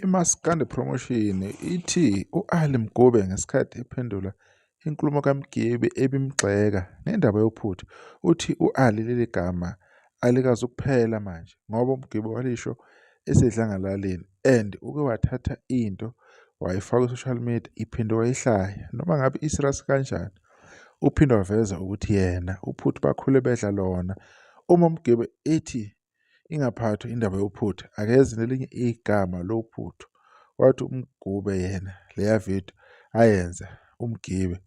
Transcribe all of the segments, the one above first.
iMaskandi Promotion ithi u-Ali Mgube ngesikhathi ephendula inkulumo kaMgebe ebimgxeka ngendaba yophutha, uthi u-Ali leli gama alikazukuphela manje ngoba uMgebe walisho esedlangalaleni and uke wathatha into wayifaka ku-social media iphinde wayihlaya noma ngabe iserious kanjani. Uphinde waveza ukuthi yena uphutha bakhule bedla lona. Uma uMgebe ethi ingaphathwa indaba yophutha akeze nelinye igama lophutho. Wathi uMgube yena leya video ayenza uMgebe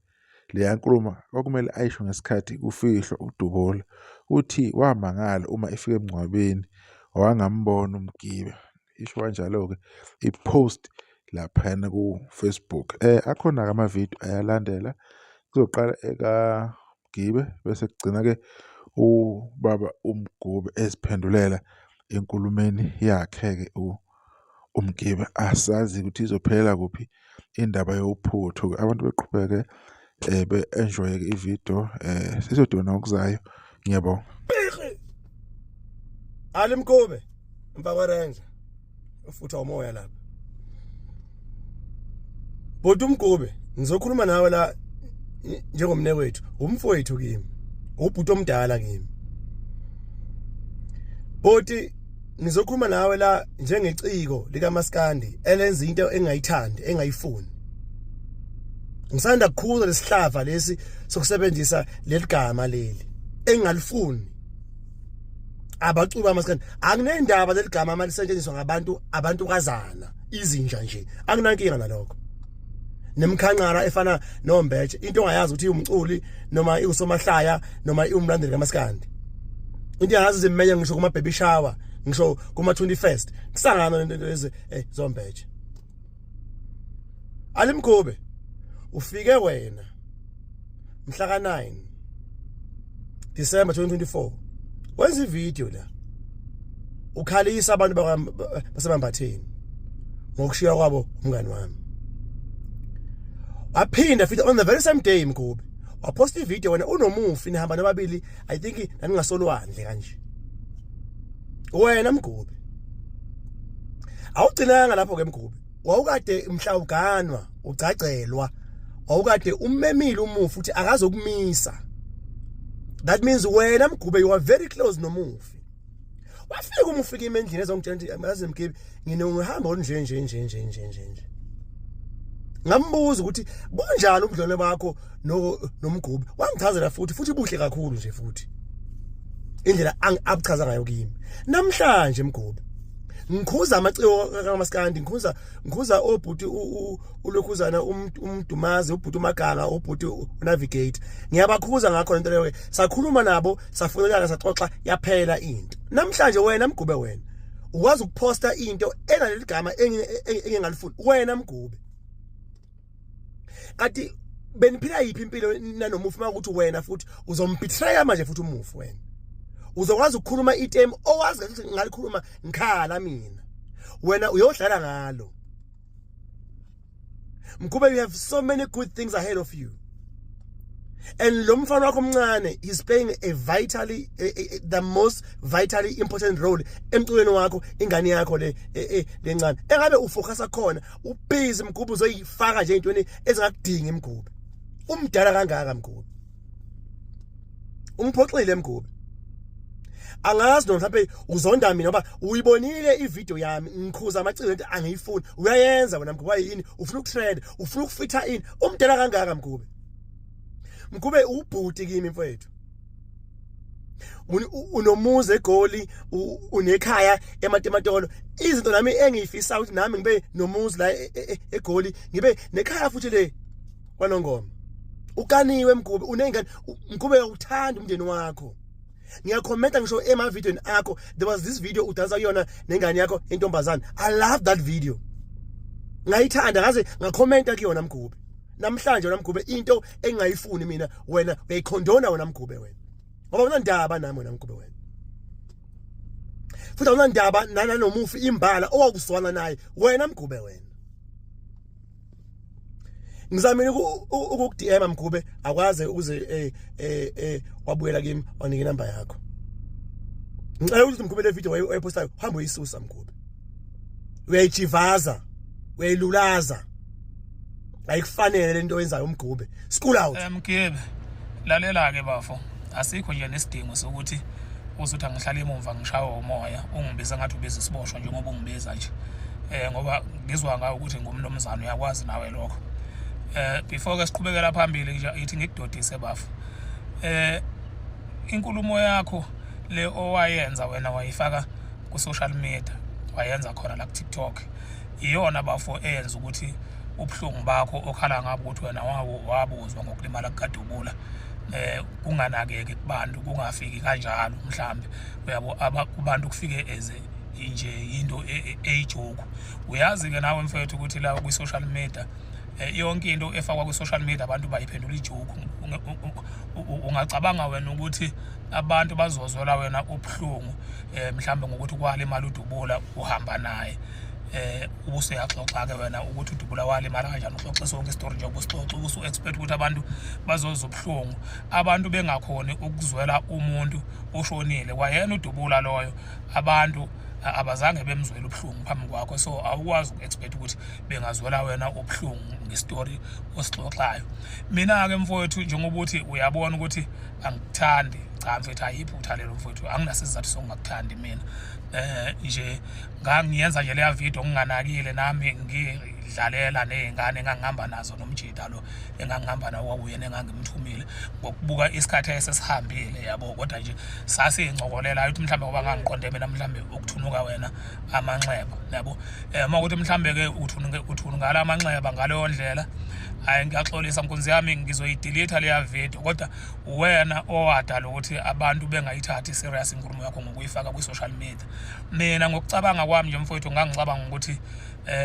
leya nkulumo kwakumele ayisho ngesikhathi kufihlwa uDubula. Uthi wamangala uma efika emngcwabeni wangambona uMgebe. Isho kanjalo-ke ipost laphana ku-Facebook. Akhona-ke amavidiyo ayalandela, kuzoqala ekaMgebe bese kugcina-ke ubaba uMgube eziphendulela enkulumeni yakhe-ke uMgebe. Asazi ukuthi izophelela kuphi indaba yophutho. Abantu beqhubeke be-enjoye-ke ividiyo. Sizodona okuzayo. Ngiyabonga. Ali Mgube mfaka Ranger ufutha umoya lapha. Bhuti uMgube ngizokhuluma nawe la njengomnewethu, umfowethu kimi, ubhuti omdala kimi. Bhuti ngizokhuluma nawe la njengeciko likaMaskandi elenza into engayithandi, engayifuni. Ngisanda kukhuzwa lesihlava lesi sokusebenzisa leligama leli engalifuni. Abacuba kaMaskandi akunendaba leligama malisetshenziswa abantu kazana izinja nje, akunankinga nalokho. Nemkhanqara efana noMbetshe into ongayazi ukuthi umculi noma iusomahlaya noma iumlandeli kaMaskandi. Into yazi zimenya ngisho kuma baby shower, ngisho kuma 21st kusangana lezi zoMbetshe. Ali Mgube ufike wena mhla ka9 December 2024 wenza ivideo la ukhalisa abantu basemambatheni ngokushiya kwabo umngani wami. Waphinda futhi on the very same day Mgube waposta ivideo wena unomufi nihamba nababili, I think naningasolwandle kanje. Wena Mgube awugcinanga lapho ke Mgube, wawukade mhlawuganwa ucacelwa, wawukade ummemile umufi uthi akazokumisa. That means wena Mgube you are very close nomufi. Wafika umufi kimi endlini ezongitshela ukuthi amazi Mgebe nginongihamba nje. Ngambuza ukuthi bonjani ubudlone bakho noMgube. Wangichazela futhi buhle kakhulu nje futhi. Indlela abuchaza ngayo kimi. Namhlanje Mgube ngikhuza amaciko kaMaskandi, ngikhuza obhuti ulokhuzana umdumazi, ubhuti uMaganga, ubhuti uNavigate. Ngiyabakhuza ngakho lento leyo. Sakhuluma nabo, safunelana, saxoxa, yaphela into. Namhlanje wena Mgube wena ukwazi ukuposta into enaleli gama engingalifuni. Wena Mgube kanti beniphila yiphi impilo nanomufi makuthi wena futhi uzombetray manje futhi umufi wena. Uzokwazi ukukhuluma item owazi ukuthi ngalikhuluma ngikhala mina. Wena uyodlala ngalo. Mgube, you have so many good things ahead of you. And lo mfana wakho omncane is playing a the most vitally important role emculweni wakho, ingane yakho lencane. Engabe ufocusa khona, ubhizi Mgube uzoyifaka nje intweni ezingakudingi Mgube. Umdala kangaka Mgube. Umphoxile Mgube. Angazi noma mhlawumbe uzonda mina ngoba uyibonile ivideo yami ngikhuza amaciko into angiyifuni. Uyayenza wena Mgube yini? Ufuna ukutrend, ufuna ukufitha ini? Umdala kangaka Mgube. Mgube ubhuti kimi mfowethu. Unomuzi eGoli, unekhaya eMatematolo. Izinto nami engiyifisa ukuthi nami ngibe nomuzi la eGoli, ngibe nekhaya futhi le kwaNongoma. Ukaniwe Mgube, unengane. Mgube uthanda umndeni wakho. Ngiyakhomenta ngisho emavidweni akho. There was this video udansa kuyona nengane yakho intombazana. I love that video. Ngayithanda ngaze ngakhomenta kuyona Mgube. Namhlanje wena Mgube into engayifuni mina wena uyayikhondona wena Mgube wena. Ngoba unandaba nami wena Mgube wena. Futhi unandaba nanomufi imbala owakuswana naye wena Mgube wena. Ngizamile ukukudm Mgube akwaze uze wabuyela kimi wanike inamba yakho. Ngicela ukuthi Mgube le video wayipostayo hamba uyisusa Mgube. uyayijivaza uyayilulaza ayikufanele lento oyenzayo umgube school out Mgebe lalela ke bafo asikho nje nesidingo sokuthi uzothi angihlala emuva ngishawa umoya ungibiza ngathi ubiza isiboshwa njengoba ungibiza nje ngoba ngizwa ngayo ukuthi ngumnomzana uyakwazi nawe lokho before ke siqhubekela phambili nje ithi ngikudodise bafo inkulumo yakho le owayenza wena wayifaka ku social media wayenza khona la ku TikTok iyona bafo eyenza ukuthi ubuhlungu bakho okhala ngabo ukuthi wena wabuzwa ngokulimala kuKadubula kunganakeke kubantu kungafiki kanjalo mhlambe uyabo abantu kufike eze nje into eyijoke uyazi ke nawe mfethu ukuthi la ku social media yonke into efakwa ku social media abantu bayiphendula ijoke ungacabanga wena ukuthi abantu bazozwela wena ubuhlungu mhlambe ngokuthi kwale imali uDubula uhamba naye ubuseyaxoxa ke wena ukuthi uDubula wale imali kanjani uxoxe sonke istory nje ubusixoxa usu expect ukuthi abantu bazozwa ubuhlungu abantu bengakhoni ukuzwela umuntu oshonile kwayena uDubula loyo abantu abazange bemzwela ubuhlungu phambi kwakho so awukwazi ukuexpect ukuthi bengazwela wena ubuhlungu ngestory osixoxayo mina ke mfowethu njengoba uthi uyabona ukuthi angikuthandi cha mfethu ayiphutha lelo mfowethu anginasizathu sokungakuthandi mina nje ngangiyenza nje leya video nginganakile nami ngidlalela nezingane engangihamba nazo nomjida lo engangihamba nawo wawuyena engangimthumile ngokubuka isikhathi esesihambile yabo kodwa nje sasingcokolela ukuthi mhlambe ngoba ngangiqonde mina mhlambe ukuthunuka wena amanxeba yabo mawukuthi mhlambe ke uthunungala amanxeba ngaleyo ndlela hayi ngiyaxolisa nkunzi yami ngizoyidelete leya video kodwa wena owadala ukuthi abantu bengayithathi serious inkulumo yakho ngokuyifaka ku social media mina ngokucabanga kwami nje mfowethu ngangicabanga ukuthi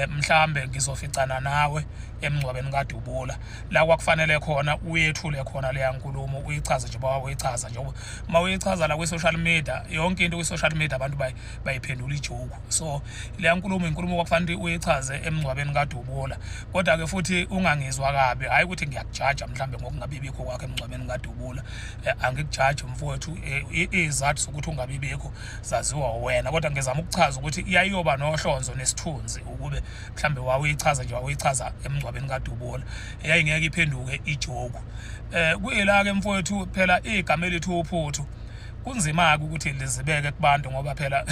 mhlambe ngizoficana nawe emncwabeni kaDubula la kwakufanele khona uyethule khona leya nkulumo uyichaze nje bawayichaza nje mawuyichaza la ku social media yonke into ku social media abantu bayiphendula ijoke so leya nkulumo inkulumo kwakufanele uyichaze emncwabeni kaDubula kodwa ke futhi ungangizwa kabi hayi ukuthi ngiyakujaja mhlambe ngokungabibikho kwakhe emncwabeni kaDubula angikujaji mfowethu izathu sokuthi ungabibikho zaziwa wena kodwa ngizama ukuchaza ukuthi iyayoba nohlonzo nesithunzi ukube mhlambe wawichaza nje wawichaza emncwabeni kaDubula eyayingeke iphenduke ijoke kuyila ke mfowethu phela igama elithi uphuthu kunzima ukuthi lizibeke kubantu ngoba phela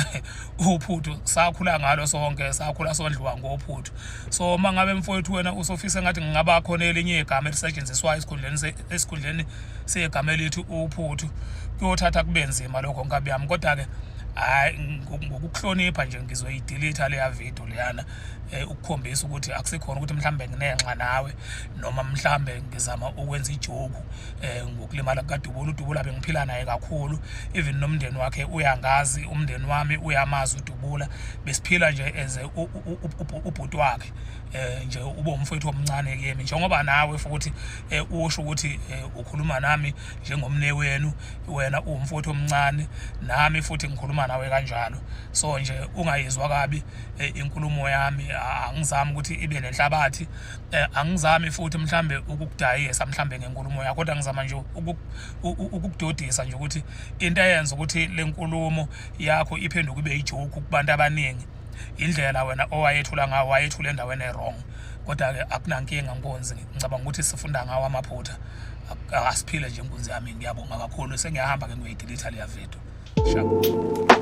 uphuthu sakhula ngalo sonke sakhula sondliwa ngophuthu so mangabe mfowethu wena usofisa ngathi ngingaba khona elinye igama elisetshenziswa esikhundleni segama elithi uphuthu kuyothatha kubenzima lokho ngabe yami kodwa ke hayi ngokuhlonipha nje ngizoyidelete leya video leyana ukukhombisa ukuthi akusikhona ukuthi mhlambe nginenxa nawe noma mhlambe ngizama ukwenza ijoke ngokulimala kuKadubula uDubula bengiphila naye kakhulu even nomndeni wakhe uyangazi umndeni wami uyamazi uDubula besiphila nje eze ubhuti wakhe nje ube umfowethu omncane kimi njengoba nawe futhi usho ukuthi ukhuluma nami njengomne wenu wena umfowethu omncane nami futhi ngikhuluma nawe kanjalo so nje ungayizwa kabi inkulumo yami angizami ukuthi ibe nenhlabathi angizami futhi mhlambe ukukudayisa mhlambe ngenkulumo yakho kodwa ngizama nje ukukudodisa nje ukuthi into eyenza ukuthi lenkulumo yakho iphenduke ibe ijoke kubantu abaningi indlela wena owayethula ngawo wayethula endaweni errong kodwa ke akunankinga nkonzi ngicabanga ukuthi sifunda ngawo amaphutha asiphile nje nkunzi yami ngiyabonga kakhulu sengiyahamba ke ngiyoyidelete leya video shabo